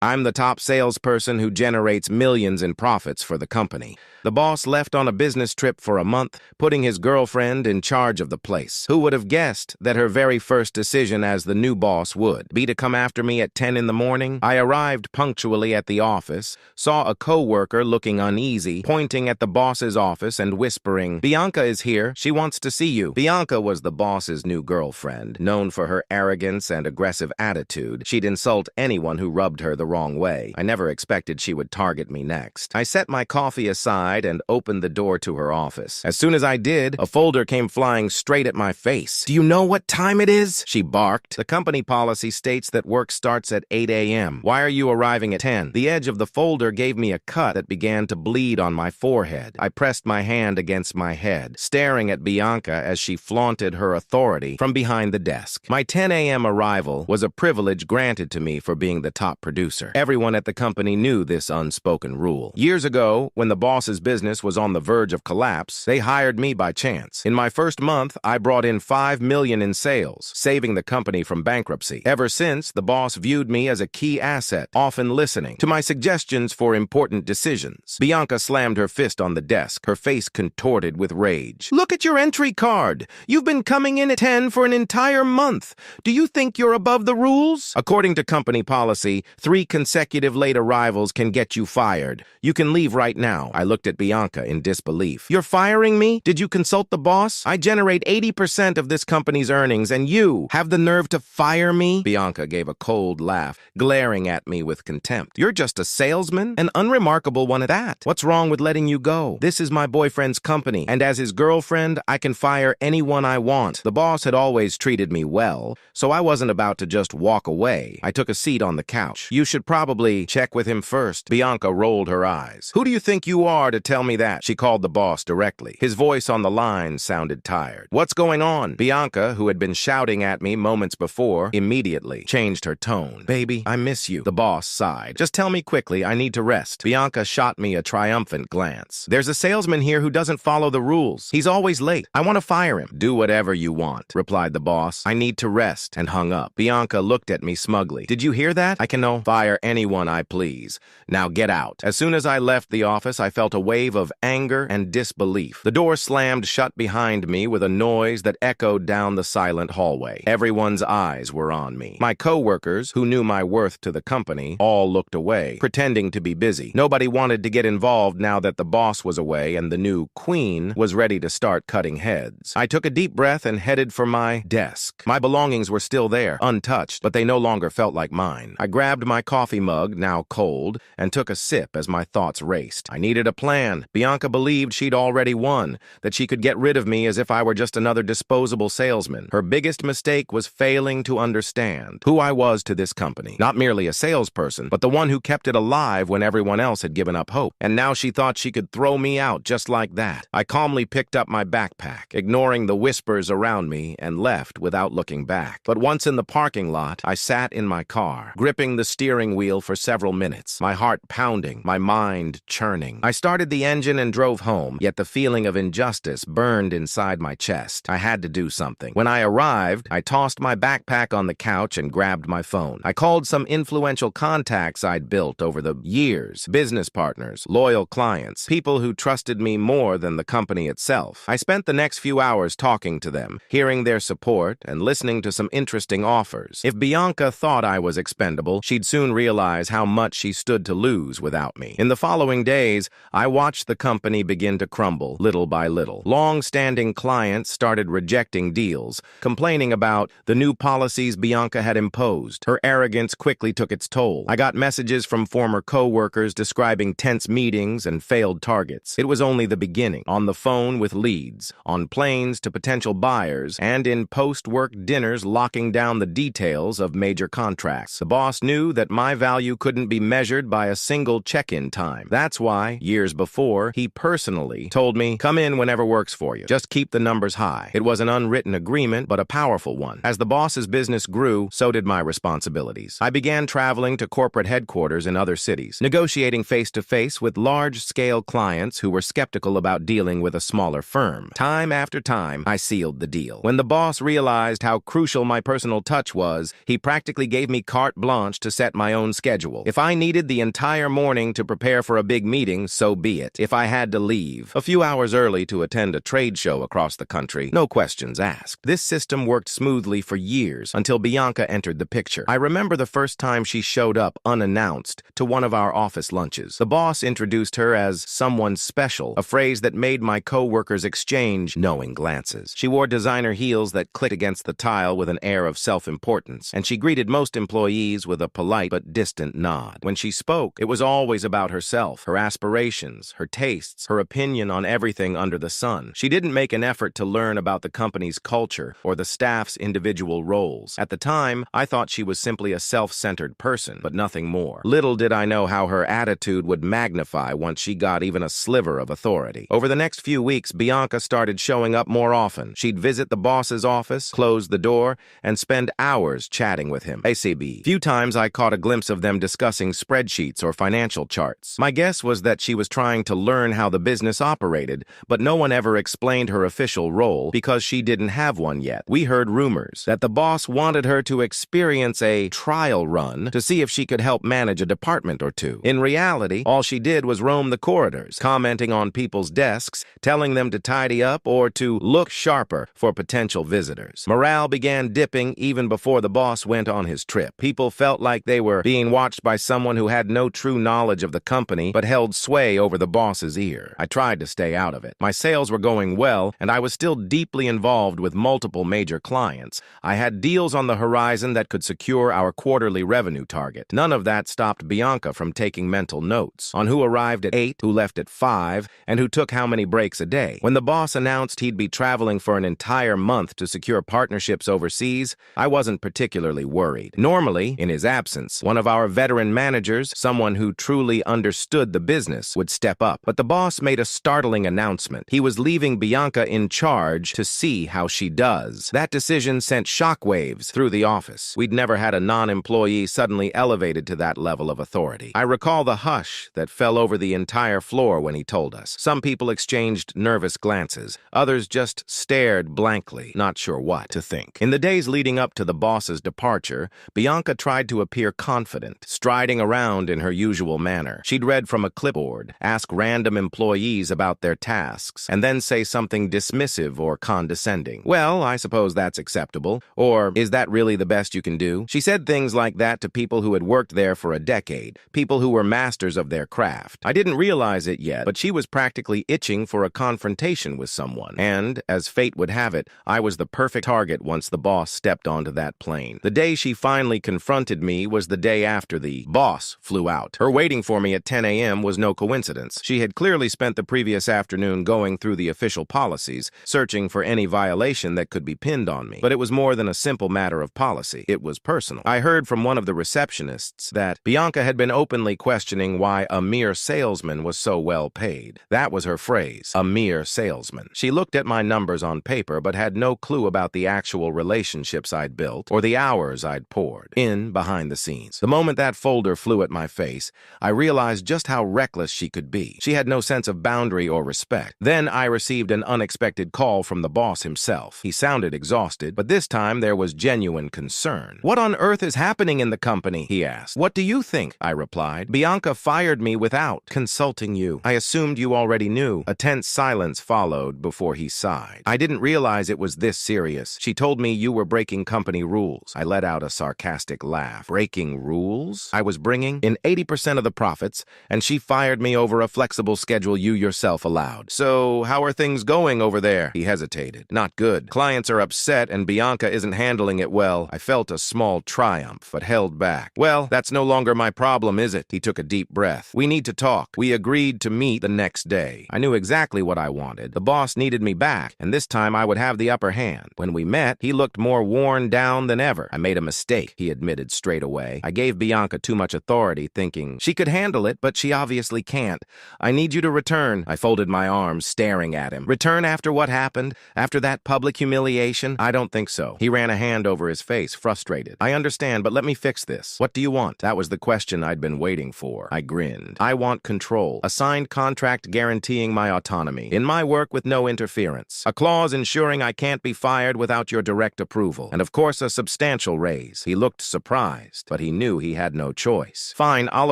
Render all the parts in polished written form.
I'm the top salesperson who generates millions in profits for the company. The boss left on a business trip for a month, putting his girlfriend in charge of the place. Who would have guessed that her very first decision as the new boss would be to come after me at 10 in the morning? I arrived punctually at the office, saw a coworker looking uneasy, pointing at the boss's office and whispering, "Bianca is here. She wants to see you." Bianca was the boss's new girlfriend. Known for her arrogance and aggressive attitude, she'd insult anyone who rubbed her the wrong way. I never expected she would target me next. I set my coffee aside and opened the door to her office. As soon as I did, a folder came flying straight at my face. "Do you know what time it is?" she barked. "The company policy states that work starts at 8 a.m. Why are you arriving at 10? The edge of the folder gave me a cut that began to bleed on my forehead. I pressed my hand against my head, staring at Bianca as she flaunted her authority from behind the desk. My 10 a.m. arrival was a privilege granted to me for being the top producer. Everyone at the company knew this unspoken rule. Years ago, when the boss's business was on the verge of collapse, they hired me by chance. In my first month, I brought in $5 million in sales, saving the company from bankruptcy. Ever since, the boss viewed me as a key asset, often listening to my suggestions for important decisions. Bianca slammed her fist on the desk, her face contorted with rage. "Look at your entry card. You've been coming in at 10 for an entire month. Do you think you're above the rules? According to company policy, 3 consecutive late arrivals can get you fired. You can leave right now." I looked at Bianca in disbelief. "You're firing me? Did you consult the boss? I generate 80% of this company's earnings, and you have the nerve to fire me?" Bianca gave a cold laugh, glaring at me with contempt. "You're just a salesman, an unremarkable one at that. What's wrong with letting you go? This is my boyfriend's company, and as his girlfriend, I can fire anyone I want." The boss had always treated me well, so I wasn't about to just walk away. I took a seat on the couch. "You should probably check with him first." Bianca rolled her eyes. "Who do you think you are to tell me that?" She called the boss directly. His voice on the line sounded tired. "What's going on?" Bianca, who had been shouting at me moments before, immediately changed her tone. "Baby, I miss you." The boss sighed. "Just tell me quickly, I need to rest." Bianca shot me a triumphant glance. "There's a salesman here who doesn't follow the rules. He's always late. I want to fire him." "Do whatever you want," replied the boss. "I need to rest," and hung up. Bianca looked at me smugly. "Did you hear that? I can fire anyone I please. Now get out." As soon as I left the office, I felt a wave of anger and disbelief. The door slammed shut behind me with a noise that echoed down the silent hallway. Everyone's eyes were on me. My coworkers, who knew my worth to the company, all looked away, pretending to be busy. Nobody wanted to get involved now that the boss was away and the new queen was ready to start cutting heads. I took a deep breath and headed for my desk. My belongings were still there, untouched, but they no longer felt like mine. I grabbed my coffee mug, now cold, and took a sip as my thoughts raced. I needed a plan. Bianca believed she'd already won, that she could get rid of me as if I were just another disposable salesman. Her biggest mistake was failing to understand who I was to this company. Not merely a salesperson, but the one who kept it alive when everyone else had given up hope. And now she thought she could throw me out just like that. I calmly picked up my backpack, ignoring the whispers around me, and left without looking back. But once in the parking lot, I sat in my car, gripping the steering wheel for several minutes, my heart pounding, my mind churning. I started the engine and drove home, yet the feeling of injustice burned inside my chest. I had to do something. When I arrived, I tossed my backpack on the couch and grabbed my phone. I called some influential contacts I'd built over the years, business partners, loyal clients, people who trusted me more than the company itself. I spent the next few hours talking to them, hearing their support and listening to some interesting offers. If Bianca thought I was expendable, she'd soon realize how much she stood to lose without me. In the following days, I watched the company begin to crumble, little by little. Long-standing clients started rejecting deals, complaining about the new policies Bianca had imposed. Her arrogance quickly took its toll. I got messages from former co-workers describing tense meetings and failed targets. It was only the beginning. On the phone with leads, on planes to potential buyers, and in post-work dinners locking down the details of major contracts. The boss knew that my value couldn't be measured by a single check-in time. That's why, years before, he personally told me, "Come in whenever works for you. Just keep the numbers high." It was an unwritten agreement, but a powerful one. As the boss's business grew, so did my responsibilities. I began traveling to corporate headquarters in other cities, negotiating face-to-face with large-scale clients who were skeptical about dealing with a smaller firm. Time after time, I sealed the deal. When the boss realized how crucial my personal touch was, he practically gave me carte blanche to set my my own schedule. If I needed the entire morning to prepare for a big meeting, so be it. If I had to leave a few hours early to attend a trade show across the country, no questions asked. This system worked smoothly for years until Bianca entered the picture. I remember the first time she showed up unannounced to one of our office lunches. The boss introduced her as someone special, a phrase that made my co-workers exchange knowing glances. She wore designer heels that clicked against the tile with an air of self-importance, and she greeted most employees with a polite but distant nod. When she spoke, it was always about herself, her aspirations, her tastes, her opinion on everything under the sun. She didn't make an effort to learn about the company's culture or the staff's individual roles. At the time, I thought she was simply a self-centered person, but nothing more. Little did I know how her attitude would magnify once she got even a sliver of authority. Over the next few weeks, Bianca started showing up more often. She'd visit the boss's office, close the door, and spend hours chatting with him. ACB. Few times I caught a glimpse of them discussing spreadsheets or financial charts. My guess was that she was trying to learn how the business operated, but no one ever explained her official role because she didn't have one yet. We heard rumors that the boss wanted her to experience a trial run to see if she could help manage a department or two. In reality, all she did was roam the corridors, commenting on people's desks, telling them to tidy up or to look sharper for potential visitors. Morale began dipping even before the boss went on his trip. People felt like they were being watched by someone who had no true knowledge of the company but held sway over the boss's ear. I tried to stay out of it. My sales were going well, and I was still deeply involved with multiple major clients. I had deals on the horizon that could secure our quarterly revenue target. None of that stopped Bianca from taking mental notes on who arrived at 8, who left at 5, and who took how many breaks a day. When the boss announced he'd be traveling for an entire month to secure partnerships overseas, I wasn't particularly worried. Normally, in his absence, one of our veteran managers, someone who truly understood the business, would step up. But the boss made a startling announcement. He was leaving Bianca in charge to see how she does. That decision sent shockwaves through the office. We'd never had a non-employee suddenly elevated to that level of authority. I recall the hush that fell over the entire floor when he told us. Some people exchanged nervous glances. Others just stared blankly, not sure what to think. In the days leading up to the boss's departure, Bianca tried to appear confident, striding around in her usual manner. She'd read from a clipboard, ask random employees about their tasks, and then say something dismissive or condescending. Well, I suppose that's acceptable. Or, is that really the best you can do? She said things like that to people who had worked there for a decade, people who were masters of their craft. I didn't realize it yet, but she was practically itching for a confrontation with someone. And, as fate would have it, I was the perfect target once the boss stepped onto that plane. The day she finally confronted me was the day after the boss flew out. Her waiting for me at 10 a.m. was no coincidence. She had clearly spent the previous afternoon going through the official policies, searching for any violation that could be pinned on me. But it was more than a simple matter of policy. It was personal. I heard from one of the receptionists that Bianca had been openly questioning why a mere salesman was so well paid. That was her phrase, a mere salesman. She looked at my numbers on paper but had no clue about the actual relationships I'd built or the hours I'd poured in behind the scenes. The moment that folder flew at my face, I realized just how reckless she could be. She had no sense of boundary or respect. Then I received an unexpected call from the boss himself. He sounded exhausted, but this time there was genuine concern. "What on earth is happening in the company?" he asked. "What do you think?" I replied. "Bianca fired me without consulting you. I assumed you already knew." A tense silence followed before he sighed. "I didn't realize it was this serious. She told me you were breaking company rules." I let out a sarcastic laugh. Breaking rules? I was bringing in 80% of the profits, and she fired me over a flexible schedule you yourself allowed. "So, how are things going over there?" He hesitated. "Not good. Clients are upset, and Bianca isn't handling it well." I felt a small triumph, but held back. "Well, that's no longer my problem, is it?" He took a deep breath. "We need to talk." We agreed to meet the next day. I knew exactly what I wanted. The boss needed me back, and this time I would have the upper hand. When we met, he looked more worn down than ever. "I made a mistake," he admitted straight away. "I gave Bianca too much authority, thinking she could handle it, but she obviously can't. I need you to return." I folded my arms, staring at him. "Return after what happened? After that public humiliation?" "I don't think so." He ran a hand over his face, frustrated. "I understand, but let me fix this. What do you want?" That was the question I'd been waiting for. I grinned. "I want control. A signed contract guaranteeing my autonomy. In my work with no interference. A clause ensuring I can't be fired without your direct approval. And of course a substantial raise." He looked surprised, but he knew he had no choice. Fine, I'll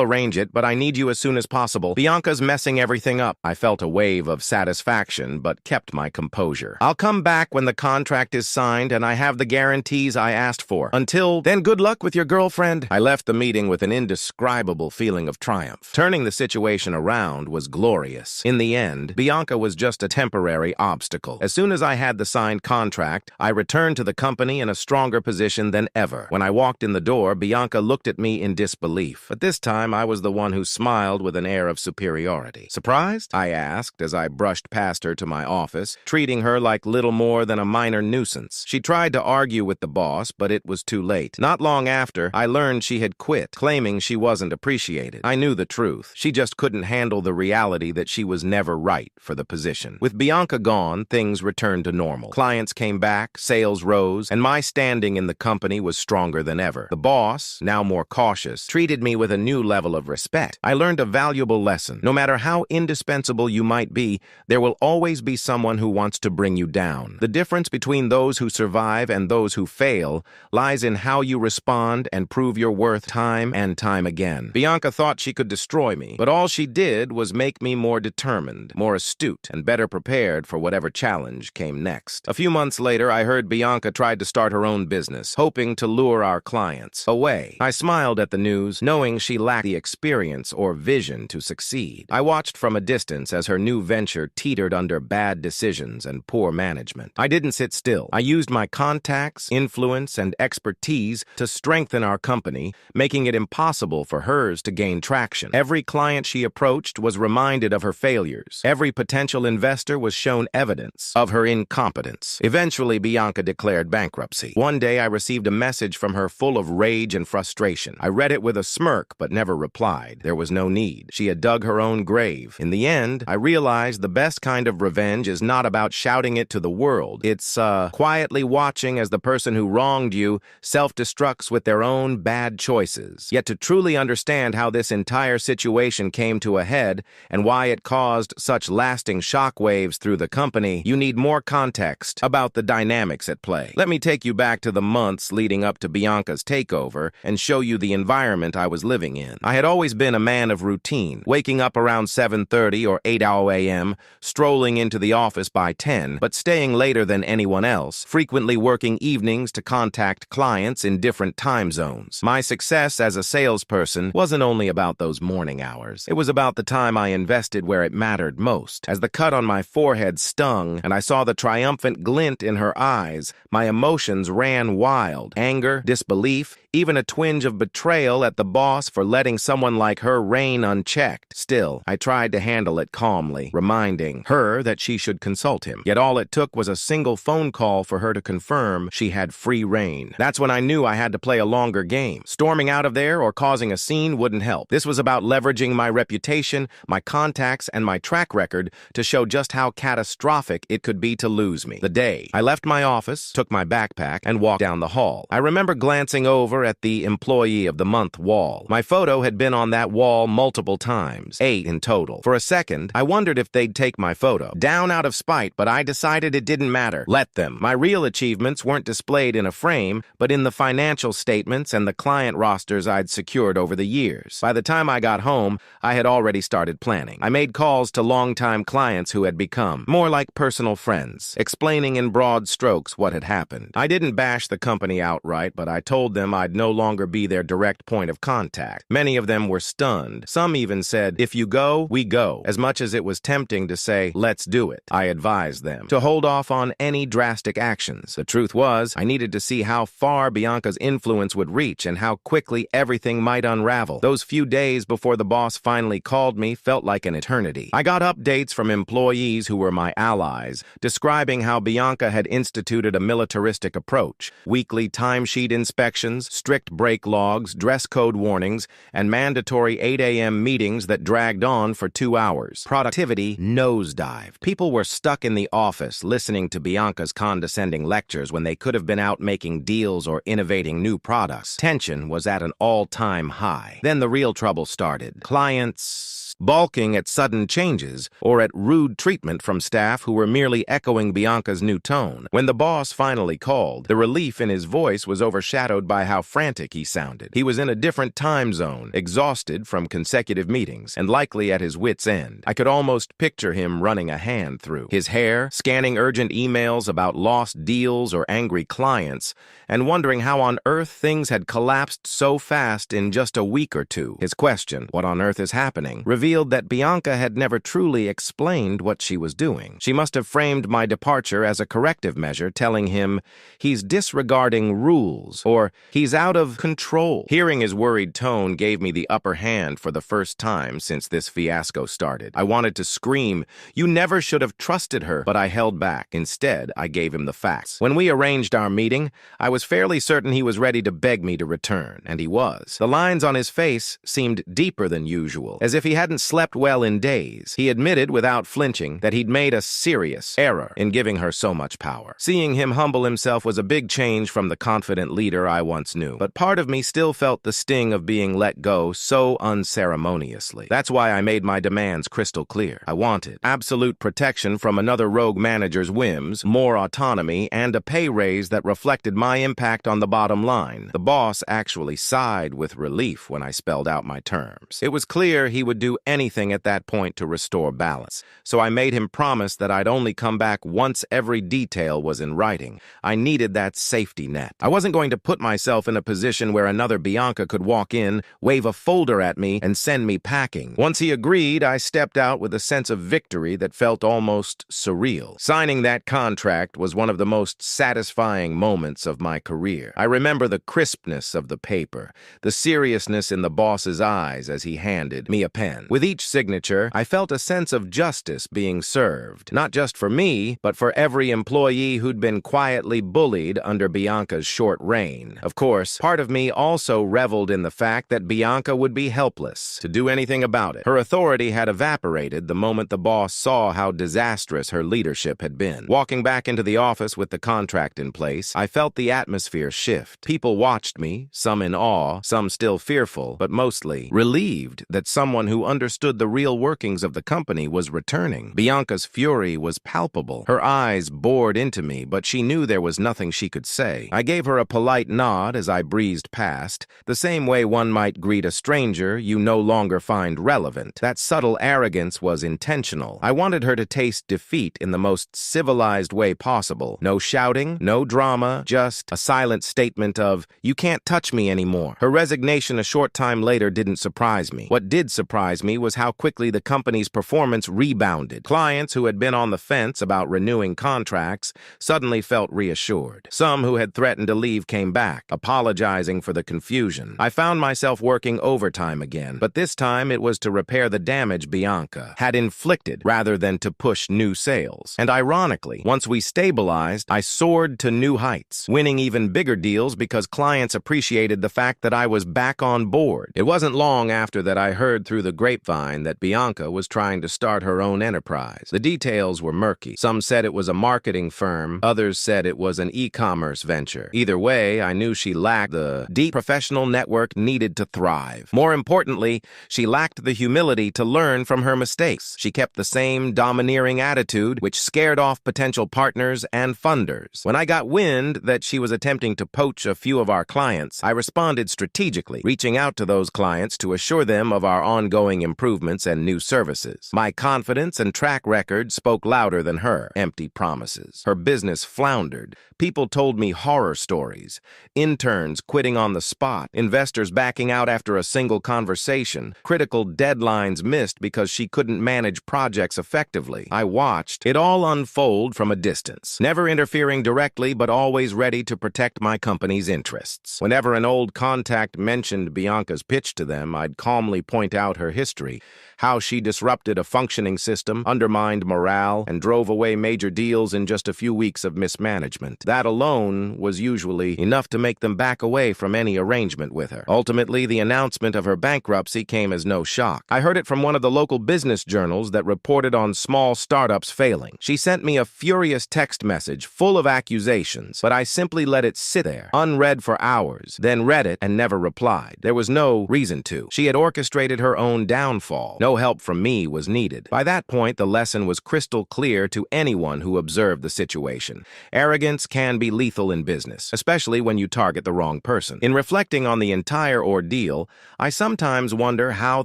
arrange it, but I need you as soon as possible. Bianca's messing everything up. I felt a wave of satisfaction, but kept my composure. I'll come back when the contract is signed and I have the guarantees I asked for. Until then, good luck with your girlfriend. I left the meeting with an indescribable feeling of triumph. Turning the situation around was glorious. In the end, Bianca was just a temporary obstacle. As soon as I had the signed contract, I returned to the company in a stronger position than ever. When I walked in the door, Bianca looked at me in disbelief. But this time, I was the one who smiled with an air of superiority. Surprised? I asked as I brushed past her to my office, treating her like little more than a minor nuisance. She tried to argue with the boss, but it was too late. Not long after, I learned she had quit, claiming she wasn't appreciated. I knew the truth. She just couldn't handle the reality that she was never right for the position. With Bianca gone, things returned to normal. Clients came back, sales rose, and my standing in the company was stronger than ever. The boss, now more cautious, treated me with a new level of respect. I learned a valuable lesson. No matter how indispensable you might be, there will always be someone who wants to bring you down. The difference between those who survive and those who fail lies in how you respond and prove your worth time and time again. Bianca thought she could destroy me, but all she did was make me more determined, more astute, and better prepared for whatever challenge came next. A few months later, I heard Bianca tried to start her own business, hoping to lure our clients away. I smiled at the news, knowing she lacked the experience or vision to succeed. I watched from a distance as her new venture teetered under bad decisions and poor management. I didn't sit still. I used my contacts, influence, and expertise to strengthen our company, making it impossible for hers to gain traction. Every client she approached was reminded of her failures. Every potential investor was shown evidence of her incompetence. Eventually, Bianca declared bankruptcy. One day, I received a message from her full of rage and frustration. I read it with a smirk, but never replied. There was no need. She had dug her own grave. In the end, I realized the best kind of revenge is not about shouting it to the world. It's quietly watching as the person who wronged you self-destructs with their own bad choices. Yet to truly understand how this entire situation came to a head and why it caused such lasting shockwaves through the company, you need more context about the dynamics at play. Let me take you back to the months leading up to Bianca's takeover and show you the environment I was living in. I had always been a man of routine, waking up around 7:30 or 8 a.m., strolling into the office by 10, but staying later than anyone else, frequently working evenings to contact clients in different time zones. My success as a salesperson wasn't only about those morning hours. It was about the time I invested where it mattered most. As the cut on my forehead stung and I saw the triumphant glint in her eyes, my emotions ran wild. Anger, disbelief, even a twinge of betrayal at the boss for letting someone like her reign unchecked. Still, I tried to handle it calmly, reminding her that she should consult him. Yet all it took was a single phone call for her to confirm she had free reign. That's when I knew I had to play a longer game. Storming out of there or causing a scene wouldn't help. This was about leveraging my reputation, my contacts, and my track record to show just how catastrophic it could be to lose me. The day I left my office, took my backpack, and walked down the hall. I remember glancing over at the Employee of the Month wall. My photo had been on that wall multiple times, 8 in total. For a second, I wondered if they'd take my photo. Down out of spite, but I decided it didn't matter. Let them. My real achievements weren't displayed in a frame, but in the financial statements and the client rosters I'd secured over the years. By the time I got home, I had already started planning. I made calls to longtime clients who had become more like personal friends, explaining in broad strokes what had happened. I didn't bash the company outright, but I told them I'd no longer be their direct point of contact. Many of them were stunned. Some even said, "If you go, we go." As much as it was tempting to say, "Let's do it," I advised them to hold off on any drastic actions. The truth was, I needed to see how far Bianca's influence would reach and how quickly everything might unravel. Those few days before the boss finally called me felt like an eternity. I got updates from employees who were my allies, describing how Bianca had instituted a militaristic approach, weekly timesheet inspections, strict break logs, dress code warnings, and mandatory 8 a.m. meetings that dragged on for 2 hours. Productivity nosedived. People were stuck in the office listening to Bianca's condescending lectures when they could have been out making deals or innovating new products. Tension was at an all-time high. Then the real trouble started. Clients balking at sudden changes or at rude treatment from staff who were merely echoing Bianca's new tone. When the boss finally called, the relief in his voice was overshadowed by how frantic he sounded. He was in a different time zone, exhausted from consecutive meetings, and likely at his wit's end. I could almost picture him running a hand through his hair, scanning urgent emails about lost deals or angry clients, and wondering how on earth things had collapsed so fast in just a week or two. His question, "What on earth is happening?" revealed that Bianca had never truly explained what she was doing. She must have framed my departure as a corrective measure, telling him, "He's disregarding rules," or "He's out of control." Hearing his worried tone gave me the upper hand for the first time since this fiasco started. I wanted to scream, "You never should have trusted her," but I held back. Instead, I gave him the facts. When we arranged our meeting, I was fairly certain he was ready to beg me to return, and he was. The lines on his face seemed deeper than usual, as if he hadn't slept well in days. He admitted without flinching that he'd made a serious error in giving her so much power. Seeing him humble himself was a big change from the confident leader I once knew, but part of me still felt the sting of being let go so unceremoniously. That's why I made my demands crystal clear. I wanted absolute protection from another rogue manager's whims, more autonomy, and a pay raise that reflected my impact on the bottom line. The boss actually sighed with relief when I spelled out my terms. It was clear he would do anything at that point to restore balance, so I made him promise that I'd only come back once every detail was in writing. I needed that safety net. I wasn't going to put myself in a position where another Bianca could walk in, wave a folder at me, and send me packing. Once he agreed, I stepped out with a sense of victory that felt almost surreal. Signing that contract was one of the most satisfying moments of my career. I remember the crispness of the paper, the seriousness in the boss's eyes as he handed me a pen. With each signature, I felt a sense of justice being served, not just for me, but for every employee who'd been quietly bullied under Bianca's short reign. Of course, part of me also reveled in the fact that Bianca would be helpless to do anything about it. Her authority had evaporated the moment the boss saw how disastrous her leadership had been. Walking back into the office with the contract in place, I felt the atmosphere shift. People watched me, some in awe, some still fearful, but mostly relieved that someone who understood the real workings of the company was returning. Bianca's fury was palpable. Her eyes bored into me, but she knew there was nothing she could say. I gave her a polite nod as I breezed past, the same way one might greet a stranger you no longer find relevant. That subtle arrogance was intentional. I wanted her to taste defeat in the most civilized way possible. No shouting, no drama, just a silent statement of, "You can't touch me anymore." Her resignation a short time later didn't surprise me. What did surprise me was how quickly the company's performance rebounded. Clients who had been on the fence about renewing contracts suddenly felt reassured. Some who had threatened to leave came back, apologizing for the confusion. I found myself working overtime again, but this time it was to repair the damage Bianca had inflicted rather than to push new sales. And ironically, once we stabilized, I soared to new heights, winning even bigger deals because clients appreciated the fact that I was back on board. It wasn't long after that I heard through the grapevine that Bianca was trying to start her own enterprise. The details were murky. Some said it was a marketing firm, others said it was an e-commerce venture. Either way, I knew she lacked the deep professional network needed to thrive. More importantly, she lacked the humility to learn from her mistakes. She kept the same domineering attitude, which scared off potential partners and funders. When I got wind that she was attempting to poach a few of our clients, I responded strategically, reaching out to those clients to assure them of our ongoing improvements and new services. My confidence and track record spoke louder than her empty promises. Her business floundered. People told me horror stories. Interns quitting on the spot, investors backing out after a single conversation, critical deadlines missed because she couldn't manage projects effectively. I watched it all unfold from a distance, never interfering directly but always ready to protect my company's interests. Whenever an old contact mentioned Bianca's pitch to them, I'd calmly point out her history, how she disrupted a functioning system, undermined morale, and drove away major deals in just a few weeks of mismanagement. That alone was usually enough to make them back away from any arrangement with her. Ultimately, the announcement of her bankruptcy came as no shock. I heard it from one of the local business journals that reported on small startups failing. She sent me a furious text message full of accusations, but I simply let it sit there, unread for hours, then read it and never replied. There was no reason to. She had orchestrated her own downfall. No help from me was needed. By that point, the lesson was crystal clear to anyone who observed the situation. Arrogance can be lethal in business, especially when you target the wrong person. In reflecting on the entire ordeal, I sometimes wonder how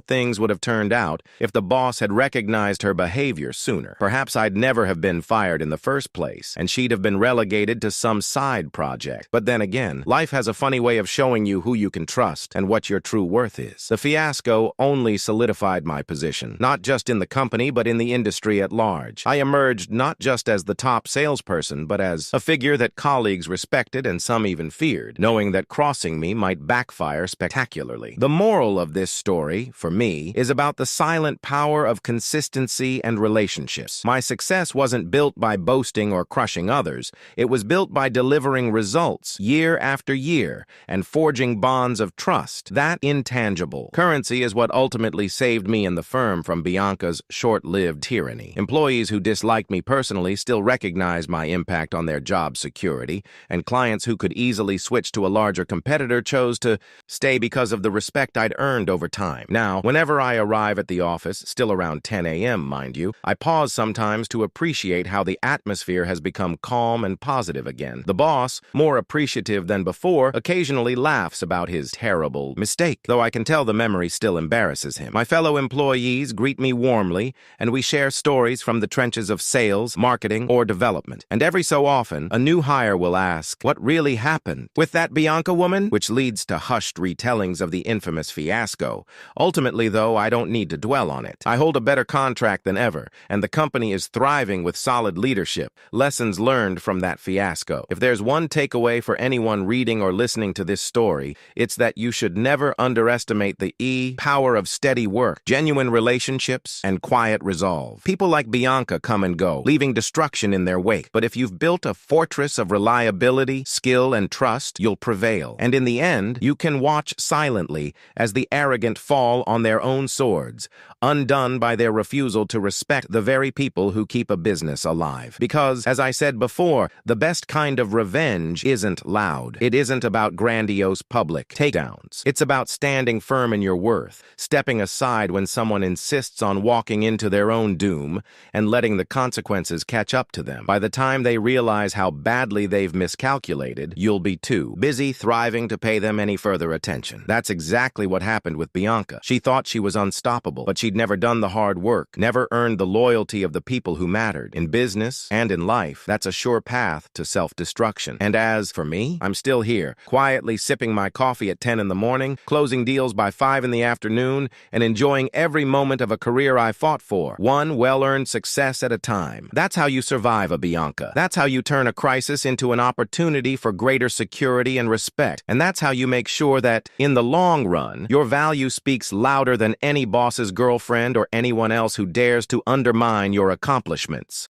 things would have turned out if the boss had recognized her behavior sooner. Perhaps I'd never have been fired in the first place, and she'd have been relegated to some side project. But then again, life has a funny way of showing you who you can trust and what your true worth is. The fiasco only solidified my position, not just in the company, but in the industry at large. I emerged not just as the top salesperson, but as a figure that colleagues respected and some even feared, knowing that crossing me might backfire spectacularly. The moral of this story, for me, is about the silent power of consistency and relationships. My success wasn't built by boasting or crushing others. It was built by delivering results year after year and forging bonds of trust. That intangible currency is what ultimately saved me and the firm from Bianca's short-lived tyranny. Employees who disliked me personally still recognized my impact on their job security, and clients who could easily switch to a larger competitor chose to stay because of the respect I'd earned over time. Now, whenever I arrive at the office, still around 10 a.m., mind you, I pause sometimes to appreciate how the atmosphere has become calm and positive again. The boss, more appreciative than before, occasionally laughs about his terrible mistake, though I can tell the memory still embarrasses him. My fellow employees greet me warmly, and we share stories from the trenches of sales, marketing, or development. And every so often, a new hire will ask, "What really happened with that Bianca woman?" Which leads to hushed retellings of the infamous fiasco. Ultimately, though, I don't need to dwell on it. I hold a better contract than ever, and the company is thriving with solid leadership. Lessons learned from that fiasco. If there's one takeaway for anyone reading or listening to this story, it's that you should never underestimate the power of steady work, genuine relationships, and quiet resolve. People like Bianca come and go, leaving destruction in their wake. But if you've built a fortress of reliability, skill, and trust, you'll prevail. And in the end, you can watch silently as the arrogant fall on their own swords, undone by their refusal to respect the very people who keep a business alive. Because, as I said before, the best kind of revenge isn't loud. It isn't about grandiose public takedowns. It's about standing firm in your worth, stepping aside when someone insists on walking into their own doom, and letting the consequences catch up to them. By the time they realize how badly they've miscalculated, you'll be too busy thriving to pay them any further attention. That's exactly what happened with Bianca. She thought she was unstoppable, but she'd never done the hard work, never earned the loyalty of the people who mattered. In business and in life, that's a sure path to self-destruction. And as for me, I'm still here, quietly sipping my coffee at 10 in the morning, closing deals by 5 in the afternoon, and enjoying every moment of a career I fought for, one well-earned success at a time. That's how you survive a Bianca. That's how you turn a crisis into an opportunity for greater security and respect. And that's how you make sure that, in the long run, your value speaks louder than any boss's girlfriend or anyone else who dares to undermine your accomplishments.